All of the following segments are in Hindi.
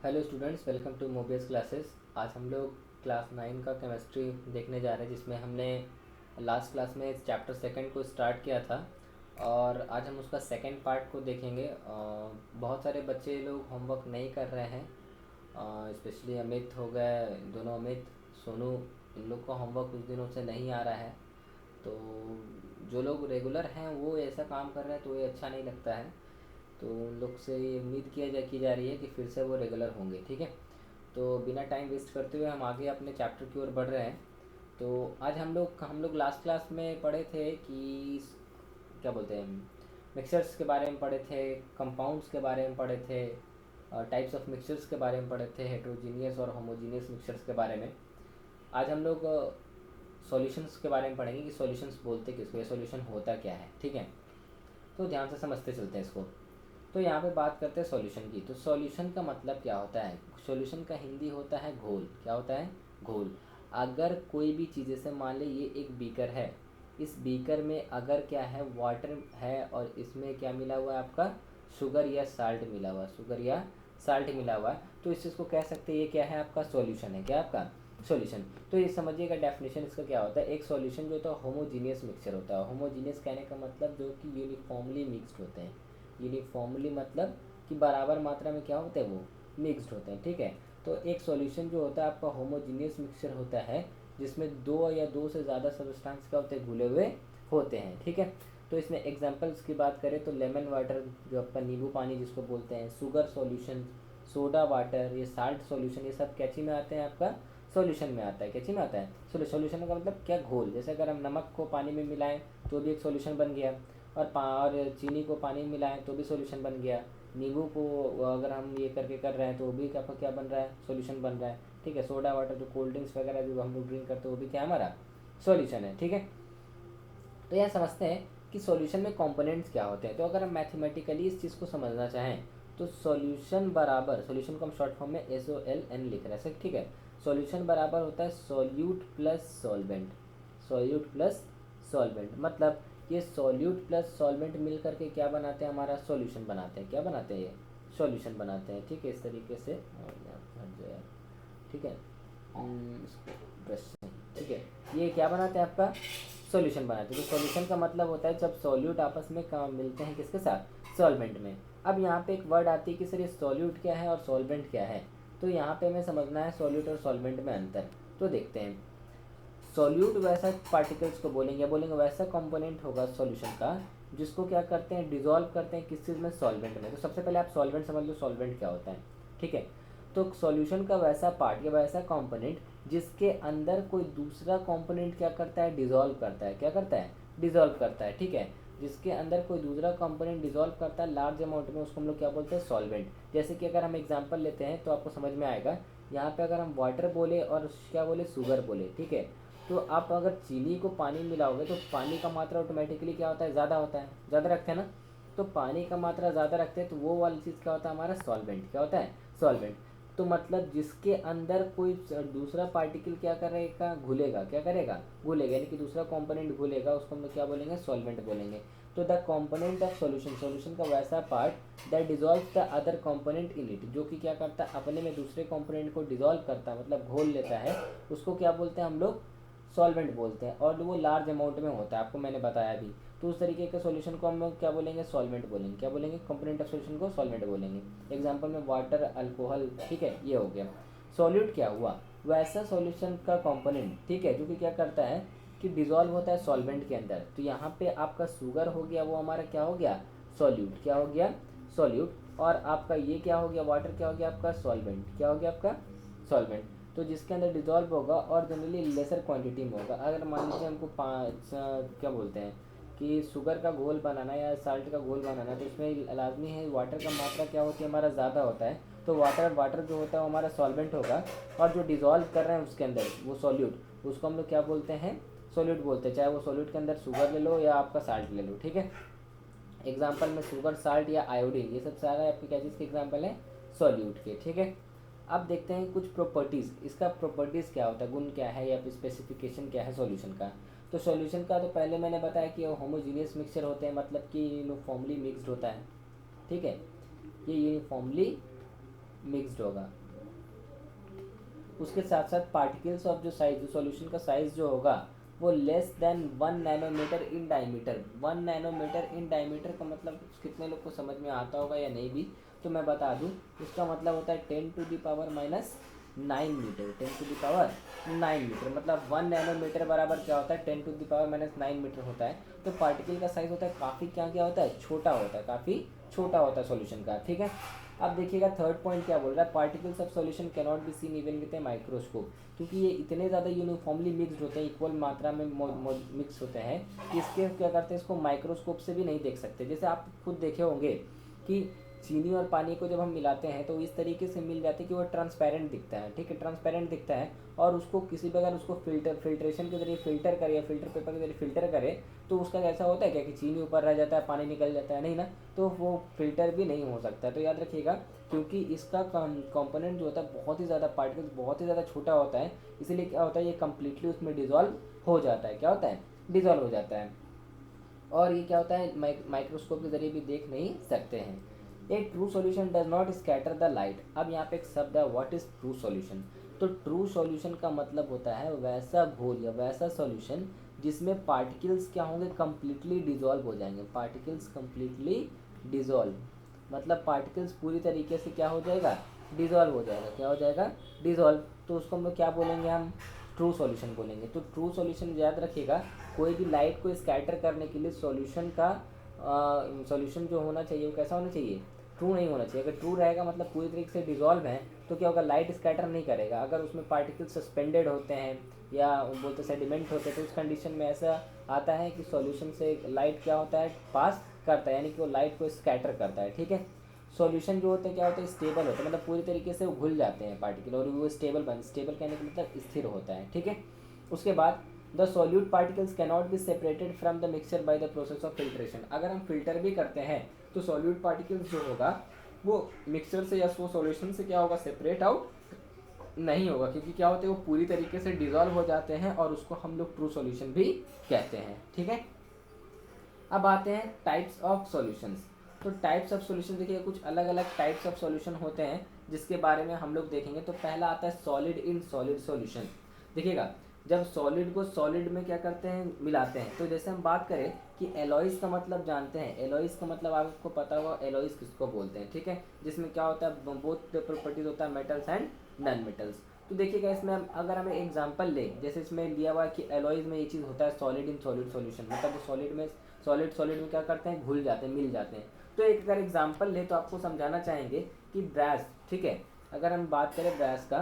Hello students, welcome to Mobius classes. आज हम लोग क्लास 9 का केमिस्ट्री देखने जा रहे हैं, जिसमें हमने लास्ट क्लास में चैप्टर सेकंड को स्टार्ट किया था और आज हम उसका सेकंड पार्ट को देखेंगे। बहुत सारे बच्चे लोग होमवर्क नहीं कर रहे हैं, स्पेशली अमित हो गए, दोनों अमित, सोनू, इन लोग का होमवर्क कुछ दिनों से नहीं आ रहा है। तो जो लोग रेगुलर हैं वो ऐसा काम कर रहे हैं तो ये अच्छा नहीं लगता है। तो उन लोग से ये उम्मीद की जा रही है कि फिर से वो रेगुलर होंगे, ठीक है। तो बिना टाइम वेस्ट करते हुए हम आगे अपने चैप्टर की ओर बढ़ रहे हैं। तो आज हम लोग लास्ट क्लास में पढ़े थे कि क्या बोलते हैं, मिक्सचर्स के बारे में पढ़े थे, कंपाउंड्स के बारे में पढ़े थे, टाइप्स ऑफ मिक्सचर्स के बारे में पढ़े थे, हेट्रोजीनियस और होमोजीनियस मिक्सचर्स के बारे में। आज हम लोग सॉल्यूशंस के बारे में पढ़ेंगे कि सॉल्यूशंस बोलते किसको, या सॉल्यूशन होता क्या है, ठीक है। तो ध्यान से समझते चलते हैं इसको। तो यहाँ पे बात करते हैं सॉल्यूशन की। तो सॉल्यूशन का मतलब क्या होता है? सॉल्यूशन का हिंदी होता है घोल। क्या होता है? घोल। अगर कोई भी चीज़, जैसे मान ले ये एक बीकर है, इस बीकर में अगर क्या है, वाटर है और इसमें क्या मिला हुआ है आपका, शुगर या साल्ट मिला हुआ है, शुगर या साल्ट मिला हुआ है, तो इस चीज़ को कह सकते हैं ये क्या है, आपका सॉल्यूशन है। क्या आपका सॉल्यूशन? तो ये समझिएगा डेफिनेशन इसका क्या होता है। एक सॉल्यूशन जो होता है होमोजीनियस मिक्सचर होता है। होमोजीनियस कहने का मतलब जो कि यूनिफॉर्मली मिक्सड होते हैं। यूनिफॉर्मली मतलब कि बराबर मात्रा में क्या होते हैं, वो मिक्सड होते हैं, ठीक है। तो एक सॉल्यूशन जो होता है आपका होमोजीनियस मिक्सचर होता है, जिसमें दो या दो से ज़्यादा सब्सटेंस क्या होते हैं, घुले हुए होते हैं, ठीक है। तो इसमें एग्जांपल्स की बात करें तो लेमन वाटर जो आपका नींबू पानी जिसको बोलते हैं, शुगर सॉल्यूशन, सोडा वाटर, ये साल्ट सॉल्यूशन, ये सब कैची में आते हैं, आपका सॉल्यूशन में आता है। कैची में आता है। सॉल्यूशन का मतलब क्या, घोल। जैसे अगर हम नमक को पानी में मिलाएं तो भी एक सॉल्यूशन बन गया, और चीनी को पानी में मिलाएं तो भी सॉल्यूशन बन गया। नींबू को अगर हम ये करके कर रहे हैं तो वो भी क्या क्या बन रहा है, सॉल्यूशन बन रहा है, ठीक है। सोडा वाटर जो कोल्ड ड्रिंक्स वगैरह जो हम लोग ड्रिंक करते हैं वो भी क्या हमारा सॉल्यूशन है, ठीक है। तो यह समझते हैं कि सॉल्यूशन में कंपोनेंट्स क्या होते हैं। तो अगर हम मैथमेटिकली इस चीज़ को समझना चाहें तो सॉल्यूशन बराबर, सॉल्यूशन को हम शॉर्ट फॉर्म में SOLN लिख रहे हैं, ठीक है। सॉल्यूशन बराबर होता है solute plus solvent. Solute plus solvent मतलब ये सॉल्यूट प्लस सॉल्वेंट मिल करके क्या बनाते हैं, हमारा सॉल्यूशन बनाते हैं। क्या बनाते हैं? ये सॉल्यूशन बनाते हैं, ठीक है। इस तरीके से हट जाए, ठीक है। इसको ब्रश से, ठीक है। ये क्या बनाते हैं, आपका सॉल्यूशन बनाते हैं। तो सॉल्यूशन का मतलब होता है जब सॉल्यूट आपस में मिलते हैं, किसके साथ, सॉल्वेंट में। अब यहाँ पे एक वर्ड आती है कि सर ये सॉल्यूट क्या है और सॉल्वेंट क्या है। तो यहाँ पे हमें समझना है सॉल्यूट और सॉल्वेंट में अंतर। तो देखते हैं। सॉल्यूट वैसा पार्टिकल्स को बोलेंगे, वैसा कंपोनेंट होगा सॉल्यूशन का जिसको क्या करते हैं, डिजोल्व करते हैं किस चीज़ में, सॉल्वेंट में। तो सबसे पहले आप सॉल्वेंट समझ लो, सॉल्वेंट क्या होता है, ठीक है। तो सॉल्यूशन का वैसा पार्ट या वैसा कंपोनेंट जिसके अंदर कोई दूसरा कंपोनेंट क्या करता है, डिजोल्व करता है। क्या करता है? डिजोल्व करता है, ठीक है। जिसके अंदर कोई दूसरा कंपोनेंट डिजोल्व करता है लार्ज अमाउंट में, उसको हम लोग क्या बोलते हैं, सॉल्वेंट। जैसे कि अगर हम एग्जांपल लेते हैं तो आपको समझ में आएगा। यहाँ पे अगर हम वाटर बोले और क्या बोले, शुगर बोले, ठीक है। तो आप अगर चीनी को पानी में मिलाओगे तो पानी का मात्रा ऑटोमेटिकली क्या होता है, ज़्यादा होता है, ज़्यादा रखते हैं ना। तो पानी का मात्रा ज़्यादा रखते हैं तो वो वाली चीज़ क्या होता है, हमारा सॉल्वेंट। क्या होता है? सॉल्वेंट। तो मतलब जिसके अंदर कोई दूसरा पार्टिकल क्या करेगा, घुलेगा। क्या करेगा? घुलेगा, यानी कि दूसरा कंपोनेंट घुलेगा, उसको हम लोग क्या बोलेंगे, सॉल्वेंट बोलेंगे। तो the component of solution, solution का वैसा part that dissolve the other component in it, जो कि क्या करता है, अपने में दूसरे कंपोनेंट को डिजोल्व करता है, मतलब घोल लेता है, उसको क्या बोलते हैं हम लोग, सॉल्वेंट बोलते हैं। और वो लार्ज अमाउंट में होता है, आपको मैंने बताया भी। तो उस तरीके के सॉल्यूशन को हम लोग क्या बोलेंगे, सॉल्वेंट बोलेंगे। क्या बोलेंगे? कंपोनेंट ऑफ सॉल्यूशन को सॉल्वेंट बोलेंगे। एग्जांपल में वाटर, अल्कोहल, ठीक है, ये हो गया। सॉल्यूट क्या हुआ, वैसा सॉल्यूशन का कंपोनेंट, ठीक है, जो कि क्या करता है कि डिजोल्व होता है सॉल्वेंट के अंदर। तो यहाँ पे आपका शुगर हो गया, वो हमारा क्या हो गया, सॉल्यूट। क्या हो गया? सॉल्यूट। और आपका ये क्या हो गया, वाटर क्या हो गया आपका, सॉल्वेंट। क्या हो गया आपका? सॉल्वेंट। तो जिसके अंदर डिजॉल्व होगा और जनरली लेसर क्वांटिटी में होगा। अगर मान लीजिए हमको क्या बोलते हैं कि शुगर का घोल बनाना या साल्ट का घोल बनाना, तो इसमें लाजमी है वाटर का मात्रा क्या होती है, हमारा ज़्यादा होता है। तो वाटर वाटर जो होता है वो हमारा सॉल्वेंट होगा, और जो डिजॉल्व कर रहे हैं उसके अंदर वो सॉल्यूट, उसको हम लोग क्या बोलते हैं, सॉल्यूट बोलते हैं। चाहे वो सॉल्यूट के अंदर शुगर ले लो या आपका साल्ट ले लो, ठीक है। एग्जाम्पल में शुगर, साल्ट या आयोडीन, ये सब सारा आपके क्या चीज़ के एग्जाम्पल है, सॉल्यूट के, ठीक है। अब देखते हैं कुछ प्रॉपर्टीज़, इसका प्रॉपर्टीज़ क्या होता है, गुण क्या है या स्पेसिफिकेशन क्या है सॉल्यूशन का। तो सॉल्यूशन का तो पहले मैंने बताया कि होमोजीनियस मिक्सचर होते हैं, मतलब कि यूनिफॉर्मली मिक्सड होता है, ठीक है। ये यूनिफॉर्मली मिक्स्ड होगा। उसके साथ साथ पार्टिकल्स ऑफ जो साइज, जो सॉल्यूशन का साइज जो होगा वो less than 1 nanometre in diameter. 1 nanometre in diameter का मतलब कितने लोग को समझ में आता होगा या नहीं भी, तो मैं बता दूं, इसका मतलब होता है 10⁻⁹ मीटर। 10⁻⁹ मतलब 1 नैनोमीटर बराबर क्या होता है, 10⁻⁹ मीटर होता है। तो पार्टिकल का साइज होता है काफ़ी क्या क्या होता है, छोटा होता है, काफ़ी छोटा होता है सॉल्यूशन का। ठीक है, अब देखिएगा थर्ड पॉइंट क्या बोल रहा है, particles of solution cannot be seen even with a microscope. क्योंकि ये इतने ज़्यादा यूनिफॉर्मली मिक्सड होते हैं, इक्वल मात्रा में मिक्स होते हैं, इसके क्या करते हैं, इसको माइक्रोस्कोप से भी नहीं देख सकते। जैसे आप खुद देखे होंगे कि चीनी और पानी को जब हम मिलाते हैं तो इस तरीके से मिल जाते हैं कि वो ट्रांसपेरेंट दिखता है। ठीक है, ट्रांसपेरेंट दिखता है, और उसको किसी भी अगर उसको फिल्ट्रेशन के जरिए फिल्टर करे या फिल्टर पेपर के जरिए फिल्टर करे तो उसका कैसा होता है क्या कि चीनी ऊपर रह जाता है, पानी निकल जाता है, नहीं ना, तो वो फिल्टर भी नहीं हो सकता। तो याद रखिएगा, क्योंकि इसका कंपोनेंट जो होता है बहुत ही ज़्यादा, पार्टिकल्स बहुत ही ज़्यादा छोटा होता है, इसीलिए क्या होता है ये कम्प्लीटली उसमें डिजॉल्व हो जाता है। क्या होता है, डिजॉल्व हो जाता है, और ये क्या होता है माइक्रोस्कोप के जरिए भी देख नहीं सकते हैं। A true solution does not scatter the light. अब यहाँ पे एक शब्द है, व्हाट इज ट्रू सॉल्यूशन। तो ट्रू सॉल्यूशन का मतलब होता है वैसा घोल या वैसा सॉल्यूशन जिसमें पार्टिकल्स क्या होंगे, कम्प्लीटली डिजॉल्व हो जाएंगे। पार्टिकल्स कम्प्लीटली डिजॉल्व, मतलब पार्टिकल्स पूरी तरीके से क्या हो जाएगा, डिजॉल्व हो जाएगा। क्या हो जाएगा, डिजॉल्व। तो उसको हम लोग क्या बोलेंगे, हम ट्रू सॉल्यूशन बोलेंगे। तो ट्रू सॉल्यूशन याद रखिएगा, कोई भी लाइट को स्कैटर करने के लिए सॉल्यूशन का सॉल्यूशन जो होना चाहिए वो कैसा होना चाहिए, ट्रू नहीं होना चाहिए। अगर ट्रू रहेगा मतलब पूरी तरीके से डिजॉल्व है तो क्या होगा, लाइट स्कैटर नहीं करेगा। अगर उसमें पार्टिकल सस्पेंडेड होते हैं या बोलते सेडिमेंट होते हैं तो उस कंडीशन में ऐसा आता है कि सॉल्यूशन से लाइट क्या होता है, पास करता है, यानी कि वो लाइट को स्कैटर करता है। ठीक है, सॉल्यूशन जो होते हैं क्या होता है, स्टेबल होता है, मतलब पूरी तरीके से घुल जाते हैं पार्टिकल, और वो स्टेबल कहने का मतलब स्थिर होता है। ठीक है, उसके बाद the solute particles cannot be separated from the mixture by the process of filtration. अगर हम फिल्टर भी करते हैं तो सॉल्यूट पार्टिकल्स जो होगा वो मिक्सचर से या वो सॉल्यूशन से क्या होगा, सेपरेट आउट नहीं होगा, क्योंकि क्या होते हैं वो पूरी तरीके से डिजॉल्व हो जाते हैं, और उसको हम लोग ट्रू सॉल्यूशन भी कहते हैं। ठीक है, अब आते हैं टाइप्स ऑफ सॉल्यूशंस। तो टाइप्स ऑफ सॉल्यूशन देखिए, कुछ अलग अलग टाइप्स ऑफ सॉल्यूशन होते हैं जिसके बारे में हम लोग देखेंगे। तो पहला आता है सॉलिड इन सॉलिड सॉल्यूशन। देखिएगा, जब सॉलिड को सॉलिड में क्या करते हैं, मिलाते हैं। तो जैसे हम बात करें कि एलॉइज का मतलब जानते हैं, एलॉइज का मतलब आपको पता होगा एलॉइज किसको बोलते हैं। ठीक है, जिसमें क्या होता है, बोथ प्रॉपर्टीज होता है, मेटल्स एंड नॉन मेटल्स। तो देखिएगा, इसमें अगर हमें एग्जांपल लें, जैसे इसमें लिया हुआ है कि एलॉइज में ये चीज़ होता है सॉलिड इन सॉलिड सॉल्यूशन, मतलब सॉलिड में सॉलिड में क्या करते हैं, घुल जाते हैं, मिल जाते हैं। तो एक अगर एग्जांपल ले तो आपको समझाना चाहेंगे कि ब्रास, ठीक है, अगर हम बात करें ब्रास का,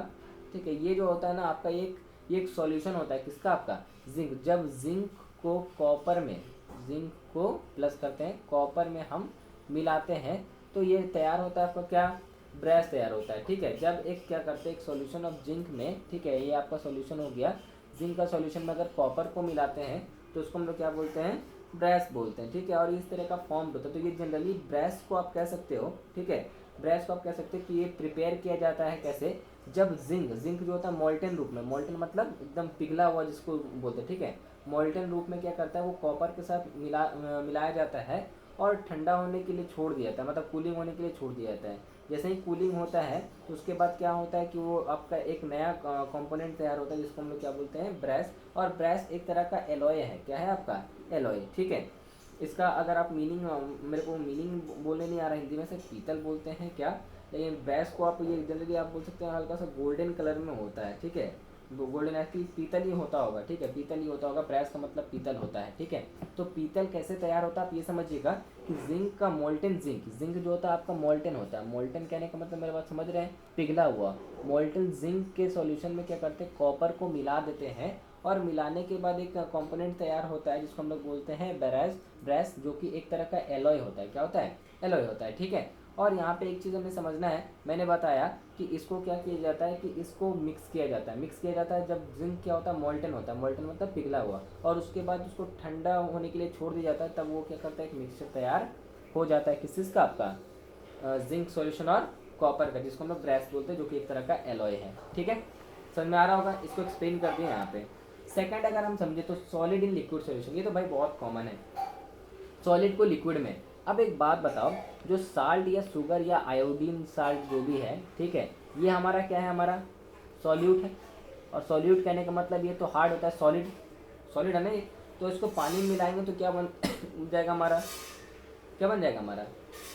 ठीक है, ये जो होता है ना आपका ये एक सॉल्यूशन होता है किसका, आपका जिंक। जब जिंक को कॉपर में, जिंक को प्लस करते हैं, कॉपर में हम मिलाते हैं तो ये तैयार होता है आपका क्या, ब्रैस तैयार होता है। ठीक है, जब एक क्या करते हैं, एक सॉल्यूशन ऑफ जिंक में, ठीक है, ये आपका सॉल्यूशन हो गया, जिंक का सॉल्यूशन में अगर कॉपर को मिलाते हैं तो उसको हम लोग क्या बोलते हैं, ब्रैस बोलते हैं। ठीक है, और इस तरह का फॉर्म होता है। तो ये जनरली ब्रैस को आप कह सकते हो, ठीक है, ब्रैस को आप कह सकते हो कि ये प्रिपेयर किया जाता है कैसे, जब जिंक जो होता है मॉल्टन रूप में, मॉल्टन मतलब एकदम पिघला हुआ जिसको बोलते हैं, ठीक है, मॉल्टन रूप में क्या करता है वो कॉपर के साथ मिलाया जाता है और ठंडा होने के लिए छोड़ दिया जाता है, मतलब कूलिंग होने के लिए छोड़ दिया जाता है। जैसे ही कूलिंग होता है तो उसके बाद क्या होता है कि वो आपका एक नया कंपोनेंट तैयार होता है जिसको हम लोग क्या बोलते हैं, ब्रैस। और ब्रैस एक तरह का एलॉय है, क्या है आपका, एलॉय। ठीक है, इसका अगर आप मीनिंग, मेरे को मीनिंग बोलने नहीं आ रहा हिंदी में, से पीतल बोलते हैं क्या, लेकिन ब्रैस को आप ये जनरली आप बोल सकते हैं हल्का सा गोल्डन कलर में होता है। ठीक है, गोल्डन एक्चुअली पीतल ही होता होगा। ठीक है, पीतल ही होता होगा, ब्रैस का मतलब पीतल होता है। ठीक है, तो पीतल कैसे तैयार होता है आप ये समझिएगा कि जिंक का मोल्टन, जिंक जो होता है आपका मोल्टन होता है। मोल्टन कहने का मतलब मेरे बात समझ रहे हैं, पिघला हुआ। मोल्टन जिंक के सॉल्यूशन में क्या करते हैं, कॉपर को मिला देते हैं, और मिलाने के बाद एक कंपोनेंट तैयार होता है जिसको हम लोग बोलते हैं ब्रैस, जो कि एक तरह का एलॉय होता है। क्या होता है, एलॉय होता है। ठीक है, और यहाँ पे एक चीज़ हमें समझना है, मैंने बताया कि इसको क्या किया जाता है कि इसको मिक्स किया जाता है जब जिंक क्या होता है, मॉल्टन होता है, मॉल्टन मतलब पिघला हुआ, और उसके बाद उसको ठंडा होने के लिए छोड़ दिया जाता है, तब वो क्या करता है, एक मिक्सचर तैयार हो जाता है किस चीज़ का, आपका जिंक सॉल्यूशन और कॉपर का, जिसको हम लोग ब्रैस बोलते हैं, जो कि एक तरह का एलॉय है। ठीक है, समझ में आ रहा होगा, इसको एक्सप्लेन कर दिया यहाँ पे। सेकंड अगर हम समझे तो सॉलिड इन लिक्विड सॉल्यूशन, ये तो भाई बहुत कॉमन है, सॉलिड को लिक्विड में। अब एक बात बताओ, जो साल्ट या शुगर या आयोडीन साल्ट जो भी है, ठीक है, ये हमारा क्या है, हमारा सॉल्यूट है। और सॉल्यूट कहने का मतलब ये तो हार्ड होता है, सॉलिड, सॉलिड है ना ये। तो इसको पानी में मिलाएंगे तो क्या बन जाएगा हमारा, क्या बन जाएगा हमारा,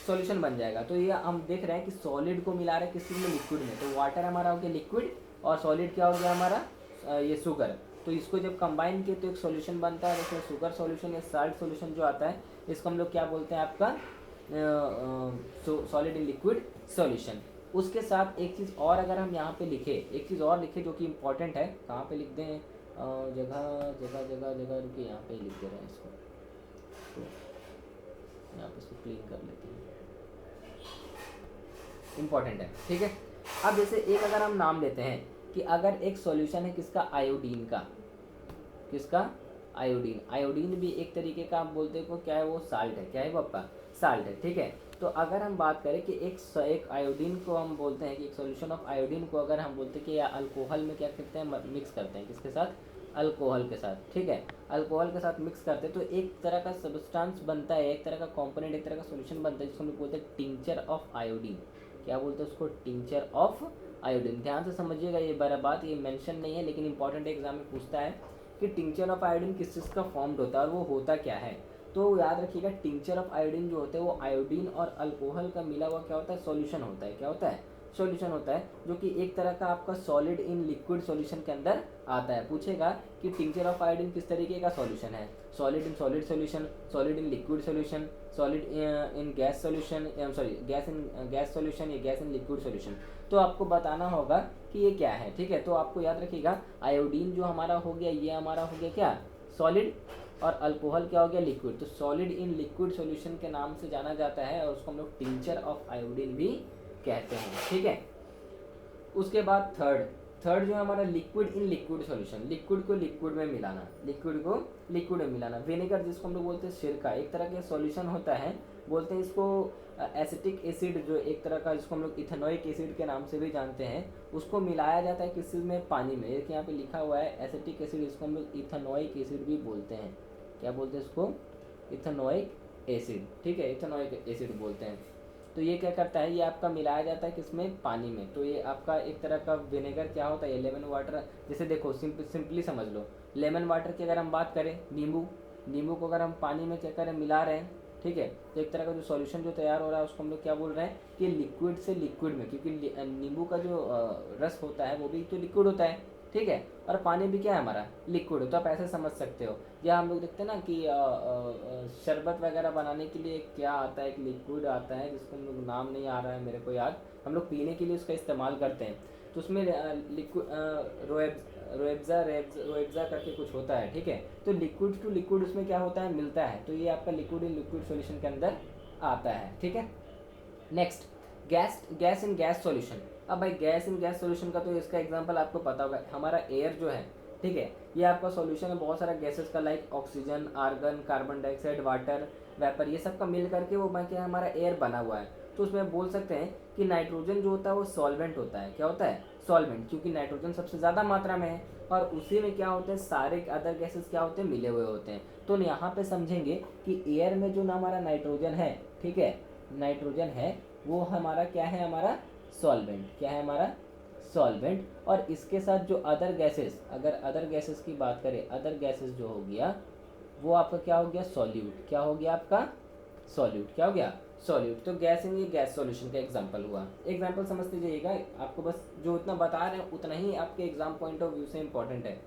सॉल्यूशन बन जाएगा। तो ये हम देख रहे हैं कि सॉलिड को मिला रहे हैं किस चीज़ में, लिक्विड में। तो वाटर हमारा हो गया लिक्विड, और सॉलिड क्या हो गया हमारा, ये शुगर। तो इसको जब कंबाइन किए तो एक सॉल्यूशन बनता है। जैसे शुगर सॉल्यूशन या साल्ट सॉल्यूशन जो आता है, इसको हम लोग क्या बोलते हैं, आपका सॉलिड इन लिक्विड सॉल्यूशन। उसके साथ एक चीज़ और अगर हम यहाँ पे लिखे, एक चीज़ और लिखे जो कि इम्पॉर्टेंट है, कहाँ पे लिख दें, जगह जगह जगह जगह रुकिए, यहाँ पे लिख दे रहे हैं इसको। तो यहाँ पे इसको क्लीन कर लेते हैं, इम्पॉर्टेंट है, ठीक है। अब जैसे एक अगर हम नाम लेते हैं कि अगर एक सॉल्यूशन है किसका, आयोडीन का, किसका, आयोडीन। आयोडीन भी एक तरीके का आप बोलते हो क्या है, वो साल्ट है, क्या है वो आपका, साल्ट है, ठीक है। तो अगर हम बात करें कि एक आयोडीन को हम बोलते हैं कि एक सॉल्यूशन ऑफ आयोडीन को अगर हम बोलते हैं कि या अल्कोहल में क्या करते हैं, मिक्स करते हैं, किसके साथ, अल्कोहल के साथ, ठीक है। अल्कोहल के साथ मिक्स करते हैं तो एक तरह का सब्सटेंस बनता है, एक तरह का कंपोनेंट, एक तरह का सॉल्यूशन बनता है, जिसको हम लोग बोलते हैं टिंचर ऑफ आयोडीन। क्या बोलते हैं उसको, टिंचर ऑफ आयोडीन। ध्यान से समझिएगा, ये बड़ा बात, ये मेंशन नहीं है लेकिन इंपॉर्टेंट एग्जाम में पूछता है कि टिंचर ऑफ आयोडीन किस चीज़ का फॉर्म्ड होता है और वो होता क्या है। तो याद रखिएगा, टिंचर ऑफ आयोडीन जो होते हैं वो आयोडीन और अल्कोहल का मिला हुआ क्या होता है, सॉल्यूशन होता है। क्या होता है, सॉल्यूशन होता है, जो कि एक तरह का आपका सॉलिड इन लिक्विड सॉल्यूशन के अंदर आता है। पूछेगा कि टिंचर ऑफ आयोडीन किस तरीके का सॉल्यूशन है, solid in solid solution, solid in liquid solution, solid in gas solution, sorry gas in gas solution या गैस इन लिक्विड सॉल्यूशन। तो आपको बताना होगा कि ये क्या है, ठीक है। तो आपको याद रखिएगा, आयोडीन जो हमारा हो गया, ये हमारा हो गया क्या, सॉलिड, और अल्कोहल क्या हो गया, लिक्विड। तो सॉलिड इन लिक्विड सॉल्यूशन के नाम से जाना जाता है और उसको हम लोग टिंचर ऑफ आयोडीन भी कहते हैं, ठीक है। उसके बाद थर्ड जो है हमारा liquid in liquid solution, liquid को लिक्विड में मिलाना, लिक्विड को लिक्विड में मिलाना। विनेगर जिसको हम लोग बोलते हैं सिरका, एक तरह का सॉल्यूशन होता है, बोलते हैं इसको एसिटिक एसिड, जो एक तरह का जिसको हम लोग इथेनोइक एसिड के नाम से भी जानते हैं, उसको मिलाया जाता है किस चीज़ में, पानी में। एक यहाँ पे लिखा हुआ है एसिटिक एसिड, इसको हम लोग इथेनोइक एसिड भी बोलते हैं। क्या बोलते हैं इसको, इथेनोइक एसिड, ठीक है, इथेनोइक एसिड बोलते हैं। तो ये क्या करता है, ये आपका मिलाया जाता है किसमें, पानी में। तो ये आपका एक तरह का विनेगर क्या होता है, ये लेमन वाटर। जैसे देखो सिंपली समझ लो, लेमन वाटर की अगर हम बात करें, नींबू को अगर हम पानी में क्या करें, मिला रहे हैं, ठीक है, तो एक तरह का जो सॉल्यूशन जो तैयार हो रहा है उसको हम लोग क्या बोल रहे हैं कि लिक्विड से लिक्विड में, क्योंकि नींबू का जो रस होता है वो भी तो लिक्विड होता है, ठीक है, और पानी भी क्या है हमारा, लिक्विड। तो आप ऐसे समझ सकते हो। या हम लोग देखते हैं ना कि शरबत वगैरह बनाने के लिए क्या आता है, एक लिक्विड आता है जिसको हम लोग, नाम नहीं आ रहा है मेरे को याद, हम लोग पीने के लिए उसका इस्तेमाल करते हैं। तो उसमें लिक्विड रोएब्जा करके कुछ होता है, ठीक है। तो लिक्विड टू लिक्विड उसमें क्या होता है, मिलता है। तो ये आपका लिक्विड इन लिक्विड सॉल्यूशन के अंदर आता है, ठीक है। Next, gas in gas solution. अब भाई गैस इन गैस सॉल्यूशन का तो इसका एग्जांपल आपको पता होगा, हमारा एयर जो है, ठीक है, ये आपका सॉल्यूशन है बहुत सारा गैसेस का, like oxygen, argon, carbon dioxide, water vapour, ये सब का मिल करके वो क्या हमारा एयर बना हुआ है। तो उसमें बोल सकते हैं कि नाइट्रोजन जो होता है वो सॉल्वेंट होता है। क्या होता है, सॉल्वेंट, क्योंकि नाइट्रोजन सबसे ज़्यादा मात्रा में है और उसी में क्या होते हैं, सारे अदर गैसेस क्या होते हैं, मिले हुए होते हैं। तो यहाँ पे समझेंगे कि एयर में जो ना हमारा नाइट्रोजन है, ठीक है, नाइट्रोजन है, वो हमारा क्या है, हमारा सॉल्वेंट। क्या है हमारा, सॉल्वेंट। और इसके साथ जो अदर गैसेस, अगर अदर गैसेस की बात करें, अदर गैसेस जो हो गया वो आपका क्या हो गया, सॉल्यूट। क्या हो गया आपका, सॉल्यूट। क्या हो गया, सॉल्यूट। तो गैस इन ये गैस सॉल्यूशन का एग्जांपल हुआ। एग्जांपल समझते जाइएगा, आपको बस जो इतना बता रहे हैं उतना ही आपके एग्जाम पॉइंट ऑफ व्यू से इंपॉर्टेंट है,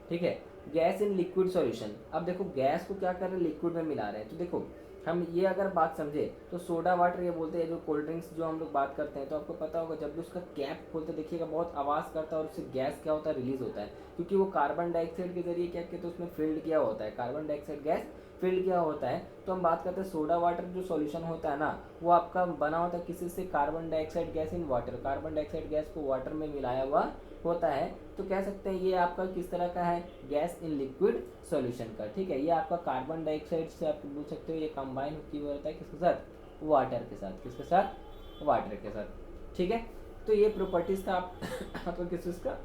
ठीक है। गैस इन लिक्विड सॉल्यूशन, अब देखो गैस को क्या कर रहे हैं, लिक्विड में मिला रहे हैं। तो देखो हम ये अगर बात समझे तो सोडा वाटर ये बोलते हैं, जो कोल्ड ड्रिंक्स जो हम लोग बात करते हैं, तो आपको पता होगा जब भी उसका कैप खोलते देखिएगा बहुत आवाज़ करता है और उससे गैस क्या होता है, रिलीज होता है, क्योंकि वो कार्बन डाइऑक्साइड के जरिए क्या कहते हैं उसमें फिल्ड किया होता है, कार्बन डाइऑक्साइड गैस फिल्ड किया होता है। तो हम बात करते हैं सोडा वाटर जो सॉल्यूशन होता है ना, वो आपका बना होता है किसी से, carbon dioxide gas in water, carbon dioxide gas को वाटर में मिलाया हुआ होता है। तो कह सकते हैं ये आपका किस तरह का है, गैस इन लिक्विड सॉल्यूशन का, ठीक है। ये आपका कार्बन डाइऑक्साइड से आप बोल सकते हो ये कंबाइन हुआ रहता है किसके साथ, वाटर के साथ, किसके साथ, वाटर के साथ, ठीक है। तो ये प्रॉपर्टीज था आपको किस चीज़ का,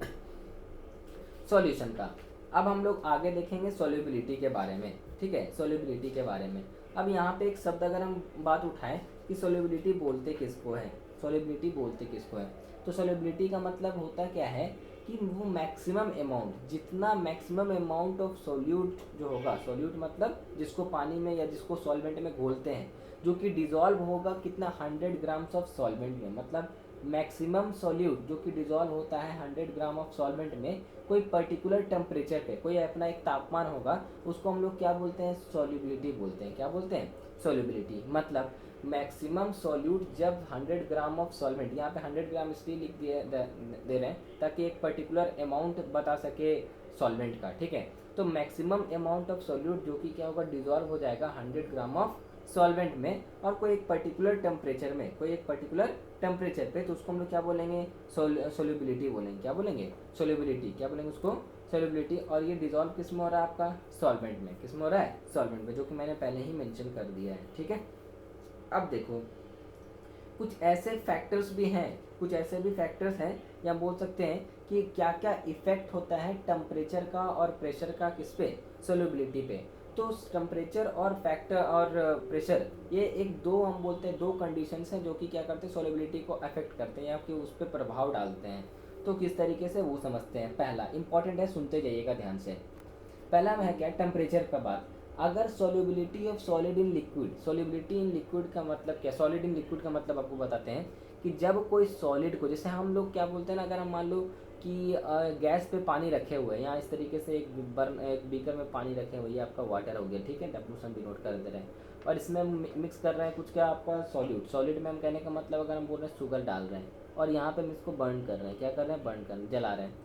सॉल्यूशन का। अब हम लोग आगे देखेंगे सॉल्युबिलिटी के बारे में, ठीक है, सॉल्युबिलिटी के बारे में। अब यहाँ पे एक शब्द अगर हम बात उठाएं कि सोल्युबिलिटी बोलते किसको है, सोल्युबिलिटी बोलते किसको है, तो सोल्युबिलिटी का मतलब होता क्या है कि वो मैक्सिमम अमाउंट, जितना मैक्सिमम अमाउंट ऑफ सोल्यूट जो होगा, सोल्यूट मतलब जिसको पानी में या जिसको सॉल्वेंट में घोलते हैं, जो कि डिजॉल्व होगा कितना 100 ग्राम्स ऑफ सॉल्वेंट में, मतलब मैक्सिमम सॉल्यूट जो कि डिजॉल्व होता है 100 ग्राम ऑफ सॉल्वेंट में कोई पर्टिकुलर टेम्परेचर पे, कोई अपना एक तापमान होगा, उसको हम लोग क्या बोलते हैं, सॉल्युबिलिटी बोलते हैं। क्या बोलते हैं, सॉल्युबिलिटी। मतलब मैक्सिमम सॉल्यूट जब 100 ग्राम ऑफ सॉल्वेंट, यहाँ पे 100 ग्राम इसलिए लिख दे रहे हैं ताकि एक पर्टिकुलर अमाउंट बता सके सॉल्वेंट का, ठीक है। तो मैक्सिमम अमाउंट ऑफ सॉल्यूट जो कि क्या होगा, डिजॉल्व हो जाएगा 100 ग्राम ऑफ सॉल्वेंट में और कोई एक पर्टिकुलर टेम्परेचर में, कोई एक पर्टिकुलर टेम्परेचर पे, तो उसको हम लोग क्या बोलेंगे, सोल्युबिलिटी बोलेंगे। क्या बोलेंगे, सोल्युबिलिटी। क्या बोलेंगे उसको, सोल्युबिलिटी। और ये डिजॉल्व किस में हो रहा है आपका, सॉल्वेंट में। किस में हो रहा है, सॉल्वेंट में, जो कि मैंने पहले ही मेंशन कर दिया है, ठीक है। अब देखो कुछ ऐसे फैक्टर्स भी हैं, कुछ ऐसे भी फैक्टर्स हैं या बोल सकते हैं कि क्या क्या इफेक्ट होता है टेम्परेचर का और प्रेशर का किस पे, सोल्युबिलिटी पे। तो टेम्परेचर और फैक्टर और प्रेशर, ये एक दो हम बोलते हैं दो कंडीशंस हैं जो कि क्या करते हैं, सोल्युबिलिटी को अफेक्ट करते हैं या कि उस पर प्रभाव डालते हैं। तो किस तरीके से वो समझते हैं। पहला इंपॉर्टेंट है, सुनते जाइएगा ध्यान से। पहला में है क्या, टेम्परेचर का बात। अगर solubility of solid in liquid, solubility in liquid का मतलब क्या, सॉलिड इन लिक्विड का मतलब आपको बताते हैं कि जब कोई सॉलिड को, जैसे हम लोग क्या बोलते हैं ना, अगर हम मान लो कि गैस पे पानी रखे हुए हैं, यहाँ इस तरीके से एक बीकर में पानी रखे हुए, ये आपका वाटर हो गया, ठीक है, डब्ल्यू भी नोट कर दे रहे हैं, और इसमें हम मिक्स कर रहे हैं कुछ क्या आपका सॉल्यूट। सॉलिड में हम कहने का मतलब अगर हम बोल रहे हैं शुगर डाल रहे हैं और यहाँ पे हम इसको बर्न कर रहे हैं, क्या कर रहे हैं, बर्न कर रहे हैं, जला रहे हैं।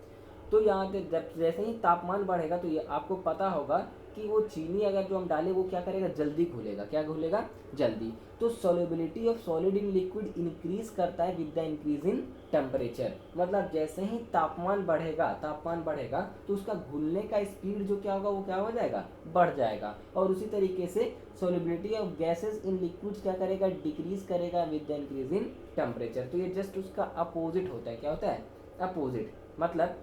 तो यहाँ पे जब जैसे ही तापमान बढ़ेगा तो ये आपको पता होगा कि वो चीनी अगर जो हम डालें वो क्या करेगा, जल्दी घुलेगा। क्या घुलेगा, जल्दी। तो solubility of solid in liquid increase करता है with the increase in temperature. मतलब जैसे ही तापमान बढ़ेगा, तापमान बढ़ेगा तो उसका घुलने का स्पीड जो क्या होगा, वो क्या हो जाएगा, बढ़ जाएगा। और उसी तरीके से solubility of gases in liquids क्या करेगा, डिक्रीज करेगा with the increase in temperature. तो ये जस्ट उसका अपोजिट होता है। क्या होता है, अपोजिट। मतलब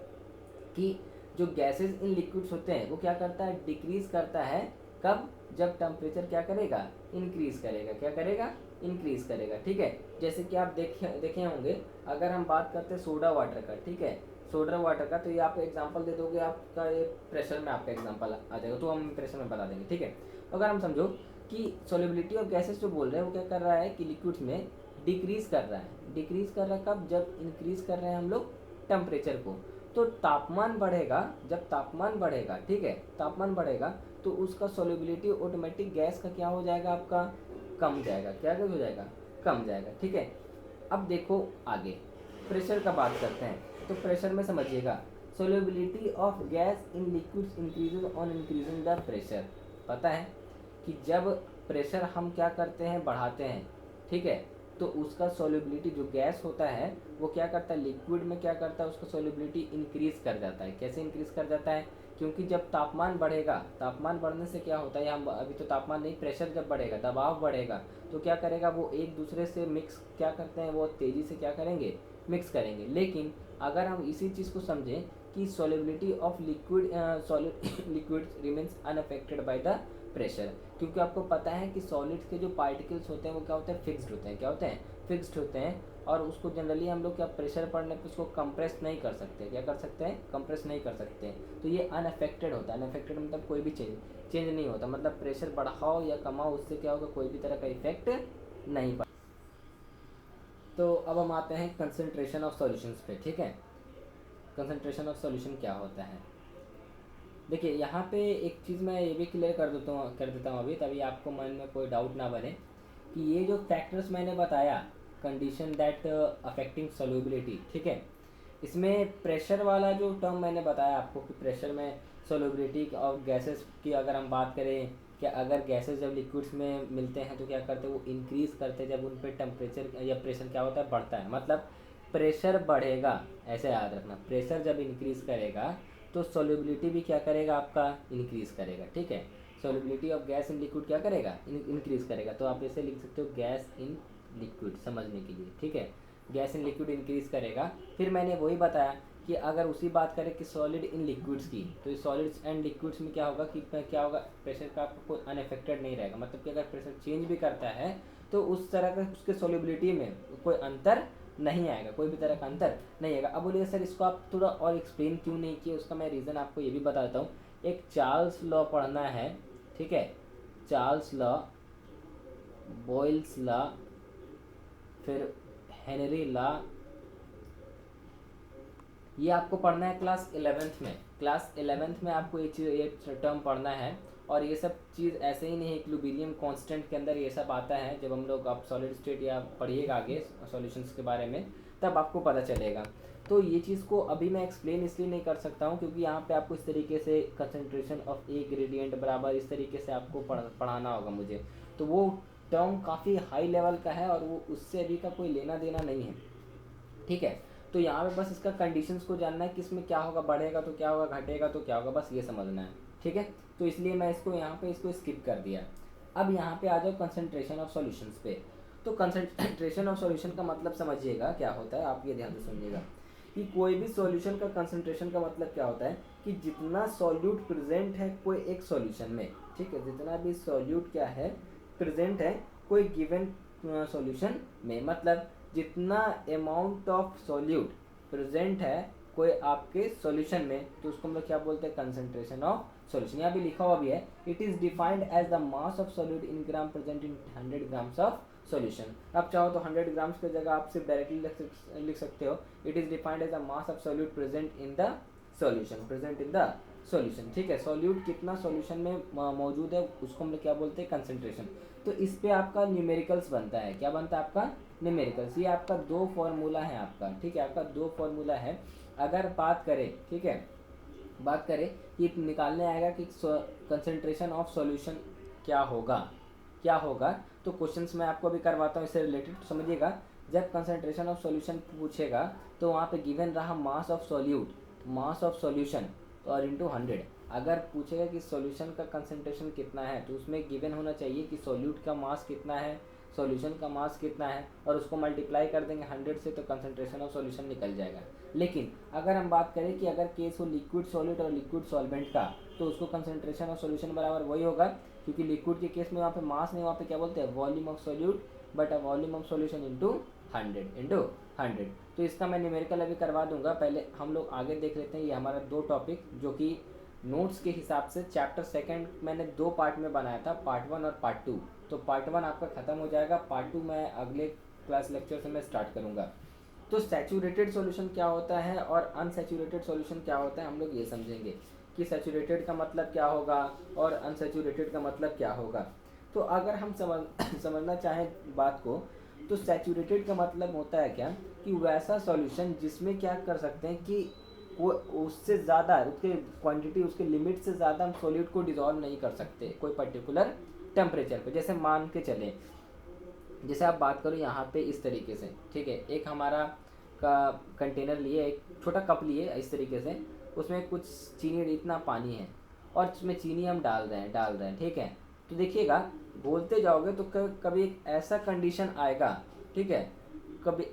कि जो गैसेस इन लिक्विड्स होते हैं वो क्या करता है, डिक्रीज करता है। कब, जब टेम्परेचर क्या करेगा, इंक्रीज करेगा। क्या करेगा, इंक्रीज करेगा, ठीक है। जैसे कि आप देखे होंगे, अगर हम बात करते हैं सोडा वाटर का, ठीक है, सोडा वाटर का, तो ये आप एग्जांपल दे दोगे, आपका ये प्रेशर में आपका एग्जांपल आ जाएगा, तो हम प्रेशर में बता देंगे, ठीक है। अगर हम समझो कि सोल्युबिलिटी ऑफ गैसेस जो बोल रहे हैं वो क्या कर रहा है कि लिक्विड्स में डिक्रीज कर रहा है। डिक्रीज कर रहा है कब, जब इंक्रीज कर रहे हैं हम लोग टेम्परेचर को। तो तापमान बढ़ेगा, जब तापमान बढ़ेगा, ठीक है, तापमान बढ़ेगा तो उसका सोल्युबिलिटी ऑटोमेटिक गैस का क्या हो जाएगा, आपका कम जाएगा। क्या हो जाएगा, कम जाएगा, ठीक है। अब देखो आगे प्रेशर का बात करते हैं। तो प्रेशर में समझिएगा, solubility of gas in liquids increases on increasing the pressure. पता है कि जब प्रेशर हम क्या करते हैं, बढ़ाते हैं, ठीक है, तो उसका सोल्युबिलिटी जो गैस होता है वो क्या करता है, लिक्विड में क्या करता है, उसका सोल्युबिलिटी इंक्रीज कर जाता है। कैसे इंक्रीज कर जाता है, क्योंकि जब तापमान बढ़ेगा, तापमान बढ़ने से क्या होता है, हम अभी तो तापमान नहीं, प्रेशर जब बढ़ेगा, दबाव बढ़ेगा, तो क्या करेगा, वो एक दूसरे से मिक्स क्या करते हैं, वो तेज़ी से क्या करेंगे, मिक्स करेंगे। लेकिन अगर हम इसी चीज़ को समझें कि solubility of liquid liquid remains unaffected by the pressure, क्योंकि आपको पता है कि सॉलिड्स के जो पार्टिकल्स होते हैं वो क्या होते हैं, फिक्स्ड होते हैं। क्या होते हैं, फिक्स्ड होते हैं। और उसको जनरली हम लोग क्या, प्रेशर पड़ने पर उसको कंप्रेस नहीं कर सकते। क्या कर सकते हैं, कंप्रेस नहीं कर सकते। तो ये अनअफेक्टेड होता है। अनअफेक्टेड मतलब कोई भी चेंज नहीं होता, मतलब प्रेशर बढ़ाओ या कमाओ उससे क्या होगा, कोई भी तरह का इफेक्ट नहीं पड़ता। तो अब हम आते हैं कंसंट्रेशन ऑफ सॉल्यूशंस पे, ठीक है। कंसंट्रेशन ऑफ सॉल्यूशन क्या होता है, देखिए यहाँ पे एक चीज़ मैं ये भी क्लियर कर देता हूँ अभी, तभी आपको मन में कोई डाउट ना बने कि ये जो फैक्टर्स मैंने बताया, कंडीशन दैट अफेक्टिंग सोल्युबिलिटी, ठीक है, इसमें प्रेशर वाला जो टर्म मैंने बताया आपको कि प्रेशर में सोल्युबिलिटी और गैसेस की अगर हम बात करें कि अगर गैसेस जब लिक्विड्स में मिलते हैं तो क्या करते हैं, वो इंक्रीज़ करते हैं जब उन पर टेम्परेचर या प्रेशर क्या होता है, बढ़ता है। मतलब प्रेशर बढ़ेगा, ऐसे याद रखना, प्रेशर जब इंक्रीज़ करेगा तो सोल्युबिलिटी भी क्या करेगा, आपका इंक्रीज़ करेगा, ठीक है। Solubility of gas in liquid क्या करेगा, इंक्रीज़ करेगा। तो आप ऐसे लिख सकते हो गैस इन लिक्विड समझने के लिए, ठीक है, गैस इन लिक्विड इंक्रीज़ करेगा। फिर मैंने वही बताया कि अगर उसी बात करें कि सॉलिड इन लिक्विड्स की, तो इस सॉलिड्स एंड लिक्विड्स में क्या होगा कि क्या होगा, प्रेशर का आपको कोई अनएफेक्टेड नहीं रहेगा। मतलब कि अगर प्रेशर चेंज भी करता है तो उस तरह का उसके सॉल्युबिलिटी में कोई अंतर नहीं आएगा, कोई भी तरह का अंतर नहीं आएगा। अब बोलिए सर इसको आप थोड़ा और एक्सप्लेन क्यों नहीं किए, उसका मैं रीज़न आपको ये भी बताता हूँ। एक चार्ल्स लॉ पढ़ना है, ठीक है, चार्ल्स लॉ, बॉयल्स लॉ, फिर हेनरी लॉ, ये आपको पढ़ना है क्लास 11th में। क्लास 11th में आपको ये टर्म पढ़ना है। और ये सब चीज़ ऐसे ही नहीं है, इक्विलिब्रियम कांस्टेंट के अंदर ये सब आता है। जब हम लोग आप सॉलिड स्टेट या पढ़िएगा आगे सॉल्यूशंस के बारे में, तब आपको पता चलेगा। तो ये चीज़ को अभी मैं एक्सप्लेन इसलिए नहीं कर सकता हूँ क्योंकि यहाँ पे आपको इस तरीके से कंसंट्रेशन ऑफ ए ग्रेडियंट बराबर इस तरीके से आपको पढ़ाना होगा मुझे। तो वो टर्म काफ़ी हाई लेवल का है और वो उससे अभी का कोई लेना देना नहीं है, ठीक है। तो यहाँ पे बस इसका कंडीशंस को जानना है कि इसमें क्या होगा, बढ़ेगा तो क्या होगा, घटेगा तो क्या होगा, बस ये समझना है, ठीक है। तो इसलिए मैं इसको यहाँ पे इसको स्किप कर दिया। अब यहाँ पे आ जाओ कंसंट्रेशन ऑफ सॉल्यूशंस पे। तो कंसंट्रेशन ऑफ सॉल्यूशन का मतलब समझिएगा क्या होता है, आप ये ध्यान से सुनिएगा कि कोई भी सॉल्यूशन का कंसंट्रेशन का मतलब क्या होता है कि जितना सॉल्यूट प्रेजेंट है कोई एक सॉल्यूशन में, ठीक है, जितना भी सॉल्यूट क्या है प्रेजेंट है कोई गिवन सॉल्यूशन में, मतलब जितना अमाउंट ऑफ सॉल्यूट प्रेजेंट है कोई आपके सॉल्यूशन में, तो उसको हम लोग क्या बोलते हैं, कंसंट्रेशन ऑफ सॉल्यूशन। यहाँ भी लिखा हुआ भी है, it is defined as the mass of solute in gram present in 100 grams of solution. आप चाहो तो 100 ग्राम्स की जगह आप सिर्फ डायरेक्टली लिख सकते हो, it is defined as the mass of solute present in the solution, present in the solution, ठीक है। सॉल्यूट कितना सॉल्यूशन में मौजूद है उसको हम लोग क्या बोलते हैं, कंसंट्रेशन। तो इस पे आपका न्यूमेरिकल्स बनता है, क्या बनता है आपका, न्यूमेरिकल्स। ये आपका दो फॉर्मूला है आपका, ठीक है, आपका दो फॉर्मूला है। अगर बात करें, ठीक है, बात करें कि निकालने आएगा कि कंसंट्रेशन ऑफ सॉल्यूशन क्या होगा, क्या होगा, तो क्वेश्चंस मैं आपको अभी करवाता हूँ इससे रिलेटेड, तो समझिएगा। जब कंसंट्रेशन ऑफ सॉल्यूशन पूछेगा तो वहाँ पे गिवन रहा मास of solute, mass of solution और इंटू 100। अगर पूछेगा कि सॉल्यूशन का कंसंट्रेशन कितना है तो उसमें गिवन होना चाहिए कि सॉल्यूट का मास कितना है, सॉल्यूशन का मास कितना है, और उसको मल्टीप्लाई कर देंगे 100 से तो कंसंट्रेशन ऑफ सॉल्यूशन निकल जाएगा। लेकिन अगर हम बात करें कि अगर केस हो लिक्विड सॉलिड और लिक्विड सॉल्वेंट का, तो उसको कंसंट्रेशन ऑफ सॉल्यूशन बराबर वही होगा, क्योंकि लिक्विड के केस में वहाँ पे मास नहीं, वहाँ पे क्या बोलते हैं, volume of solute but volume of solution into 100। तो इसका मैं न्यूमेरिकल अभी करवा दूंगा, पहले हम लोग आगे देख लेते हैं। ये हमारा दो टॉपिक जो कि नोट्स के हिसाब से चैप्टर सेकंड मैंने दो पार्ट में बनाया था, पार्ट 1 और पार्ट 2। तो पार्ट 1 आपका ख़त्म हो जाएगा, पार्ट 2 मैं अगले क्लास लेक्चर से मैं स्टार्ट करूँगा। तो सैचुरेटेड सॉल्यूशन क्या होता है और अनसैचुरेटेड सॉल्यूशन क्या होता है, हम लोग ये समझेंगे कि सैचुरेटेड का मतलब क्या होगा और अनसैचुरेटेड का मतलब क्या होगा। तो अगर हम समझना चाहें बात को, तो सैचुरेटेड का मतलब होता है क्या कि वैसा सॉल्यूशन जिसमें क्या कर सकते हैं कि वो उससे ज़्यादा उसके क्वांटिटी, उसके लिमिट से ज़्यादा हम सॉल्यूट को डिजॉल्व नहीं कर सकते कोई पर्टिकुलर टेम्परेचर पे। जैसे मान के चलें, जैसे आप बात करो यहाँ पे इस तरीके से, ठीक है, एक हमारा का कंटेनर लिए, एक छोटा कप लिए इस तरीके से, उसमें कुछ चीनी, इतना पानी है और उसमें चीनी हम डाल रहे हैं, ठीक है। तो देखिएगा बोलते जाओगे तो कभी एक ऐसा कंडीशन आएगा, ठीक है, कभी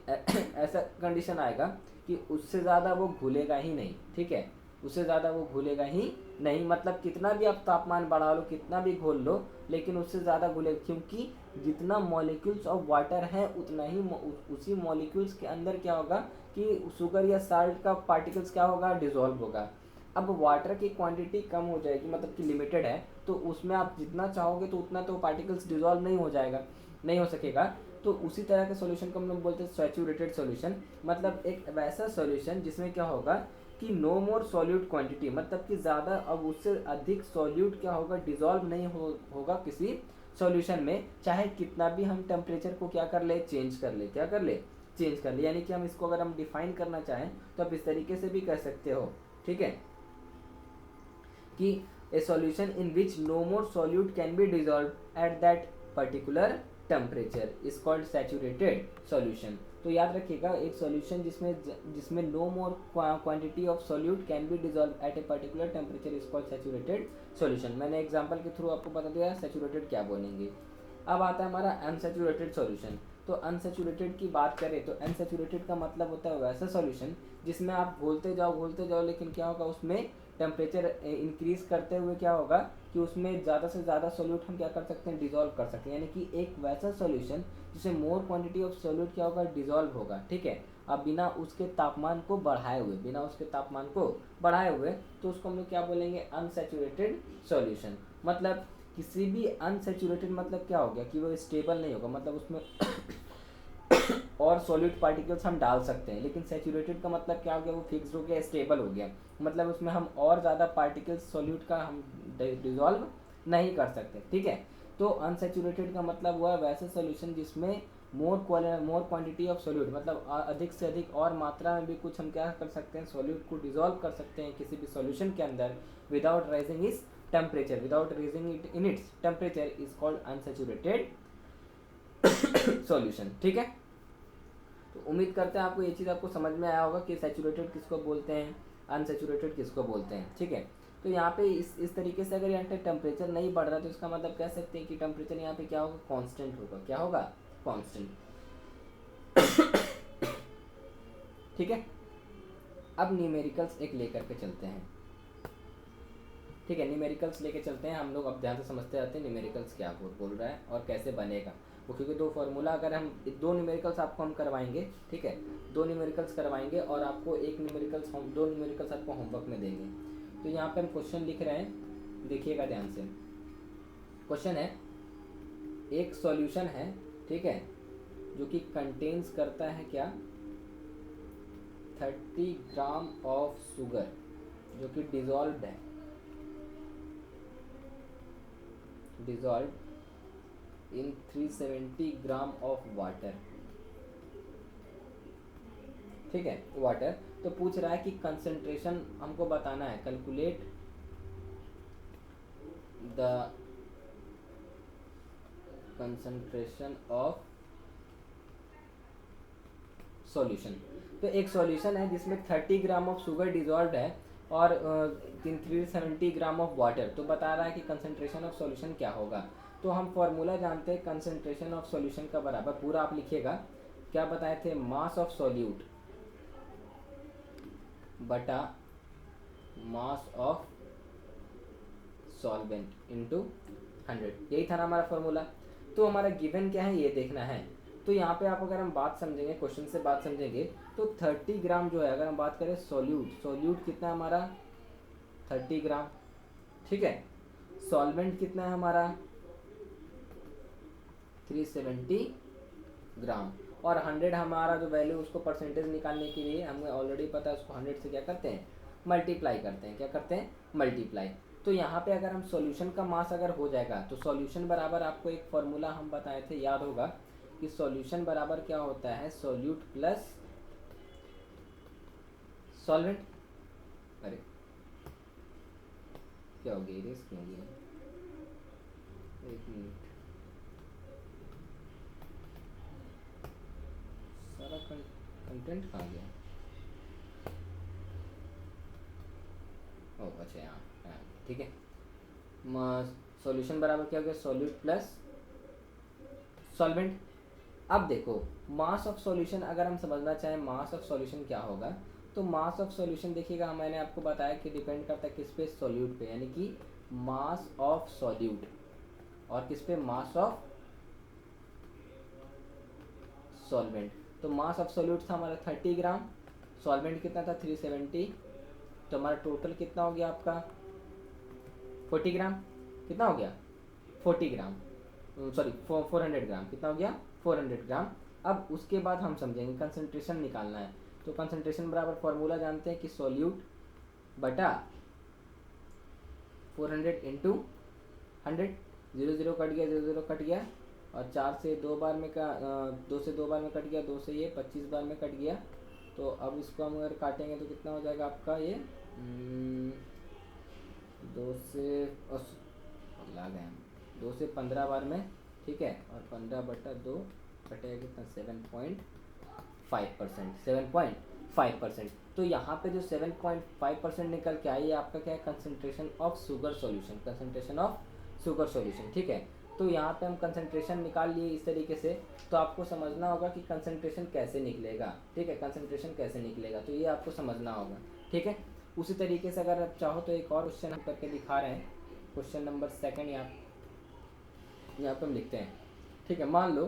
ऐसा कंडीशन आएगा कि उससे ज़्यादा वो घुलेगा ही नहीं, ठीक है, उससे ज़्यादा वो घुलेगा ही नहीं। मतलब कितना भी आप तापमान बढ़ा लो, कितना भी घोल लो, लेकिन उससे ज़्यादा घुलेगा, क्योंकि जितना मॉलिक्यूल्स ऑफ वाटर है उतना ही उसी मॉलिक्यूल्स के अंदर क्या होगा कि शुगर या साल्ट का पार्टिकल्स क्या होगा, डिजॉल्व होगा। अब वाटर की क्वांटिटी कम हो जाएगी, मतलब कि लिमिटेड है, तो उसमें आप जितना चाहोगे तो उतना तो पार्टिकल्स डिजॉल्व नहीं हो जाएगा, नहीं हो सकेगा। तो उसी तरह के सॉल्यूशन को हम लोग बोलते हैं सैचुरेटेड सॉल्यूशन। मतलब एक वैसा सॉल्यूशन जिसमें क्या होगा कि नो मोर सॉल्यूट क्वांटिटी, मतलब कि ज़्यादा अब उससे अधिक सॉल्यूट क्या होगा, डिजॉल्व नहीं होगा किसी सॉल्यूशन में, चाहे कितना भी हम टेम्परेचर को क्या कर ले, चेंज कर ले, क्या कर ले, चेंज कर ले। यानी कि हम इसको अगर हम डिफाइन करना चाहें तो आप इस तरीके से भी कर सकते हो, ठीक है, कि a solution in which no more solute can be dissolved at that particular temperature is called saturated solution। तो याद रखिएगा, एक सॉल्यूशन जिसमें no more quantity of solute can be dissolved at a particular temperature is called saturated solution। मैंने एग्जांपल के थ्रू आपको बता दिया सैचुरेटेड क्या बोलेंगे। अब आता है हमारा अनसैचुरेटेड सॉल्यूशन। तो अनसेचुरेटेड की बात करें तो अनसेचुरेटेड का मतलब होता है वैसा सॉल्यूशन जिसमें आप घोलते जाओ लेकिन क्या होगा उसमें टेम्परेचर इंक्रीज करते हुए क्या होगा कि उसमें ज़्यादा से ज़्यादा सोल्यूट हम क्या कर सकते हैं, डिजोल्व कर सकते हैं। यानी कि एक वैसा सॉल्यूशन जिसमें मोर क्वांटिटी ऑफ सोल्यूट क्या होगा, डिजोल्व होगा। ठीक है, अब बिना उसके तापमान को बढ़ाए हुए तो उसको हम लोग क्या बोलेंगे, अनसेचुरेटेड सॉल्यूशन। मतलब किसी भी अनसेचुरेटेड मतलब क्या हो गया कि वो स्टेबल नहीं होगा, मतलब उसमें और सॉलिड पार्टिकल्स हम डाल सकते हैं, लेकिन सेचुरेटेड का मतलब क्या हो गया, वो फिक्स हो गया, स्टेबल हो गया। मतलब उसमें हम और ज़्यादा पार्टिकल्स सॉल्यूट का हम डिजॉल्व नहीं कर सकते। ठीक है, तो अनसेचुरेटेड का मतलब हुआ वैसे सॉल्यूशन जिसमें मोर क्वांटिटी ऑफ सॉल्यूट, मतलब अधिक से अधिक और मात्रा में भी कुछ हम क्या कर सकते हैं, सॉल्यूट को डिजॉल्व कर सकते हैं किसी भी सॉल्यूशन के अंदर विदाउट राइजिंग इस temperature, without raising it in its temperature is called unsaturated solution. ठीक है, तो उम्मीद करते हैं आपको ये चीज़ आपको समझ में आया होगा कि सैचुरेटेड किसको बोलते हैं, अनसैचुरेटेड किसको बोलते हैं। ठीक है, तो यहाँ पे इस तरीके से अगर यहाँ पे टेम्परेचर नहीं बढ़ रहा तो इसका मतलब कह सकते हैं कि टेम्परेचर यहाँ पे क्या होगा, कांस्टेंट होगा। क्या होगा, कांस्टेंट। ठीक है, अब न्यूमेरिकल्स एक लेकर के चलते हैं। ठीक है, न्यूमेरिकल्स लेके चलते हैं हम लोग। अब ध्यान से समझते रहते हैं न्यूमेरिकल्स क्या बोल रहा है और कैसे बनेगा वो, क्योंकि दो फार्मूला अगर हम दो न्यूमेरिकल्स आपको हम करवाएंगे। ठीक है, दो न्यूमेरिकल्स करवाएंगे और आपको एक न्यूमेरिकल्स हम दो न्यूमेरिकल्स आपको होमवर्क में देंगे। तो यहाँ पे हम क्वेश्चन लिख रहे हैं, देखिएगा ध्यान से। क्वेश्चन है, एक सॉल्यूशन है, ठीक है, जो कि कंटेन्स करता है क्या, 30 ग्राम ऑफ शुगर जो कि डिजॉल्व है, dissolved in 370 gram of water. ठीक है, वाटर। तो पूछ रहा है कि कंसंट्रेशन हमको बताना है, calculate the concentration of solution. तो एक सॉल्यूशन है जिसमें 30 ग्राम ऑफ शुगर डिजॉल्व है और 370 ग्राम ऑफ वाटर। तो बता रहा है कि कंसंट्रेशन ऑफ सॉल्यूशन क्या होगा। तो हम फॉर्मूला जानते हैं कंसंट्रेशन ऑफ सॉल्यूशन का बराबर, पूरा आप लिखिएगा, क्या बताए थे, मास ऑफ सॉल्यूट बटा मास ऑफ सॉल्वेंट इनटू 100। यही था ना हमारा फॉर्मूला। तो हमारा गिवन क्या है ये देखना है। तो यहाँ पे आप अगर हम बात समझेंगे, क्वेश्चन से बात समझेंगे, तो 30 ग्राम जो है, अगर हम बात करें सॉल्यूट कितना है हमारा, 30 ग्राम। ठीक है, सॉल्वेंट कितना है हमारा, 370 ग्राम। और 100 हमारा जो वैल्यू, उसको परसेंटेज निकालने के लिए हमें ऑलरेडी पता है, उसको 100 से क्या करते हैं, मल्टीप्लाई करते हैं। क्या करते हैं, मल्टीप्लाई। तो यहाँ पे अगर हम सॉल्यूशन का मास अगर हो जाएगा तो सॉल्यूशन बराबर, आपको एक फॉर्मूला हम बताए थे, याद होगा, कि सॉल्यूशन बराबर क्या होता है, सॉल्यूट प्लस सॉल्वेंट। अरे क्या हो गया, इरेज क्यों हो गया, एक मिनट, सारा कंटेंट कहाँ गया, ओ अच्छा यहाँ। ठीक है, सॉल्यूशन बराबर क्या हो गया, सॉल्यूट प्लस सॉल्वेंट। अब देखो, मास ऑफ सॉल्यूशन अगर हम समझना चाहें, मास ऑफ सॉल्यूशन क्या होगा, तो मास ऑफ सॉल्यूशन देखिएगा, मैंने आपको बताया कि डिपेंड करता है किस पे, सॉल्यूट पे, यानी कि मास ऑफ सॉल्यूट, और किस पे, मास ऑफ सॉल्वेंट। तो मास ऑफ सॉल्यूट था हमारा 30 ग्राम, सॉल्वेंट कितना था 370, तो हमारा टोटल कितना हो गया आपका 40 ग्राम। कितना हो गया, 40 ग्राम, सॉरी 400 ग्राम। कितना हो गया, 400 ग्राम। अब उसके बाद हम समझेंगे कंसंट्रेशन निकालना है। तो कंसंट्रेशन बराबर फॉर्मूला जानते हैं कि सॉल्यूट बटा 400 इंटू 100, 0 कट गया, 0 कट गया, और 4 से 2 बार में का 2 से 2 बार में कट गया, 2 से ये 25 बार में कट गया। तो अब इसको हम अगर काटेंगे तो कितना हो जाएगा आपका ये 2 से ला गए हम 2 से 15 बार में। ठीक है, और 15/2 कटेगा कितना, 7.5%, 7.5%। तो यहाँ पे जो 7.5% निकल के आई है आपका क्या है, concentration of sugar solution, concentration of sugar solution. ठीक है, तो यहाँ पे हम कंसंट्रेशन निकाल लिए इस तरीके से। तो आपको समझना होगा कि कंसंट्रेशन कैसे निकलेगा, ठीक है, कंसंट्रेशन कैसे निकलेगा, तो ये आपको समझना होगा, ठीक है। उसी तरीके से अगर आप चाहो तो एक और क्वेश्चन हम करके दिखा रहे हैं, क्वेश्चन नंबर 2 यहाँ पे हम लिखते हैं, ठीक है। मान लो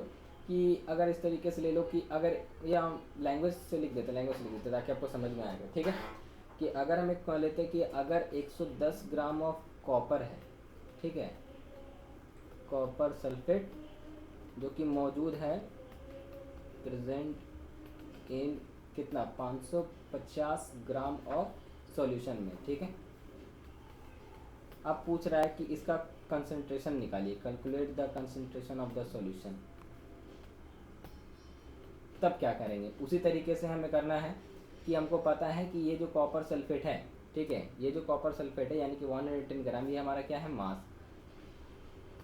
कि अगर इस तरीके से ले लो कि अगर ये हम लैंग्वेज से लिख देते, लैंग्वेज से लिख देते ताकि आपको समझ में आएगा, ठीक है। कि अगर हम एक कह लेते हैं कि अगर 110 ग्राम ऑफ कॉपर है, ठीक है, कॉपर सल्फेट जो कि मौजूद है प्रेजेंट इन कितना 550 ग्राम ऑफ सॉल्यूशन में, ठीक है। अब पूछ रहा है कि इसका कंसंट्रेशन निकालिए, calculate the concentration of the solution. तब क्या करेंगे, उसी तरीके से हमें करना है कि हमको पता है कि ये जो कॉपर सल्फेट है, ठीक है, ये जो कॉपर सल्फेट है यानी कि 110 ग्राम, ये हमारा क्या है, मास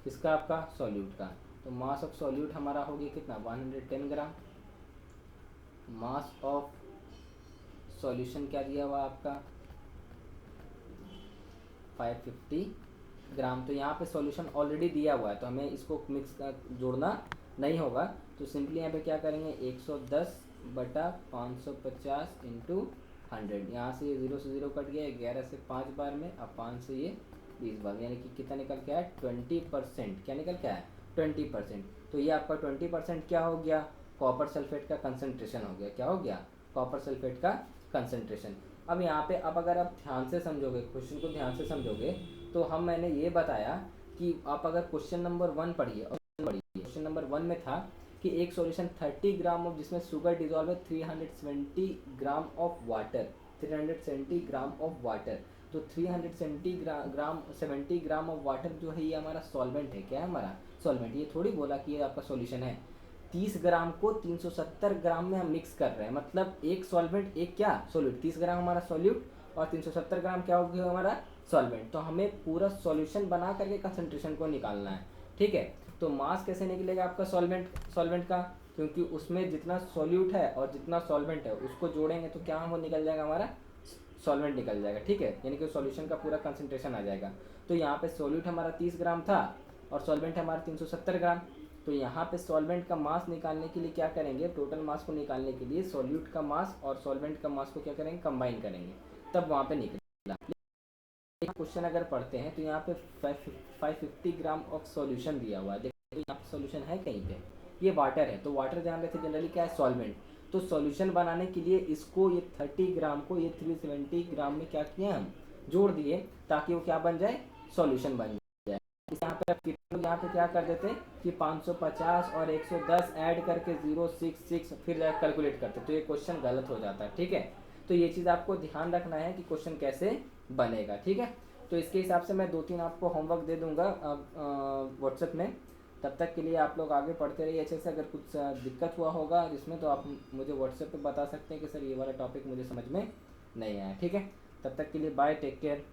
इसका, आपका सॉल्यूट का। तो मास ऑफ सॉल्यूट हमारा हो गया कितना 110 ग्राम। मास ऑफ सॉल्यूशन क्या दिया हुआ आपका 550 ग्राम। तो यहाँ पे सॉल्यूशन ऑलरेडी दिया हुआ है तो हमें इसको मिक्स जोड़ना नहीं होगा। तो सिंपली यहाँ पे क्या करेंगे 110 बटा 550 इंटू 100। यहाँ से ये 0 से 0 कट गया, 11 से 5 बार में, अब 5 से ये 20 बार, यानी कि कितना निकल के आया 20%। क्या निकल के आया 20%। तो ये आपका 20% क्या हो गया, कॉपर सल्फेट का कंसंट्रेशन हो गया। क्या हो गया, कॉपर सल्फेट का कंसंट्रेशन। अब यहाँ पे अब अगर आप ध्यान से समझोगे, क्वेश्चन को ध्यान से समझोगे, तो मैंने ये बताया कि आप अगर क्वेश्चन नंबर 1 पढ़िए, और क्वेश्चन नंबर 1 में था कि एक सॉल्यूशन 30 ग्राम ऑफ जिसमें शुगर डिजॉल्व है 370 gram of water, 370 gram of water. तो 370 ग्राम 70 ग्राम ऑफ वाटर जो है ये हमारा सॉल्वेंट है। क्या है हमारा सॉल्वेंट। ये थोड़ी बोला कि ये आपका सॉल्यूशन है। 30 ग्राम को 370 ग्राम में हम मिक्स कर रहे हैं, मतलब एक सॉल्वेंट एक क्या सॉल्यूट, 30 ग्राम हमारा सॉल्यूट और 370 ग्राम क्या हो गया हमारा सॉल्वेंट। तो हमें पूरा सॉल्यूशन बना करके कंसंट्रेशन को निकालना है, ठीक है। तो मास कैसे निकलेगा आपका सॉल्वेंट का, क्योंकि उसमें जितना सॉल्यूट है और जितना सॉल्वेंट है उसको जोड़ेंगे तो क्या वो निकल जाएगा हमारा सॉल्वेंट निकल जाएगा, ठीक है, यानी कि सॉल्यूशन का पूरा कंसंट्रेशन आ जाएगा। तो यहाँ पे सॉल्यूट हमारा 30 ग्राम था और सॉल्वेंट हमारा 370 ग्राम। तो यहाँ पे सॉल्वेंट का मास निकालने के लिए क्या करेंगे, टोटल मास को निकालने के लिए सॉल्यूट का मास और सॉल्वेंट का मास को क्या करेंगे, कंबाइन करेंगे, तब वहाँ पे निकलेगा। क्वेश्चन अगर पढ़ते हैं तो यहाँ पे 550 ग्राम ऑफ सॉल्यूशन दिया हुआ है। देखो यहाँ पे सॉल्यूशन है कहीं पे, ये वाटर है, तो वाटर ध्यान रखते जनरली क्या है सॉल्वेंट। तो सॉल्यूशन बनाने के लिए इसको ये 30 ग्राम को ये 370 ग्राम में क्या किया हम जोड़ दिए, ताकि वो क्या बन जाए सॉल्यूशन बन जाए। यहाँ पे क्या कर देते कि 550 और 110 ऐड करके 066 फिर जाकर कैलकुलेट करते, तो ये क्वेश्चन गलत हो जाता है, ठीक है। तो ये चीज़ आपको ध्यान रखना है कि क्वेश्चन कैसे बनेगा, ठीक है। तो इसके हिसाब से मैं 2-3 आपको होमवर्क दे दूंगा व्हाट्सएप में। तब तक के लिए आप लोग आगे पढ़ते रहिए अच्छे से। अगर कुछ दिक्कत हुआ होगा इसमें तो आप मुझे व्हाट्सएप पे बता सकते हैं कि सर ये वाला टॉपिक मुझे समझ में नहीं आया, ठीक है। तब तक के लिए बाय, टेक केयर।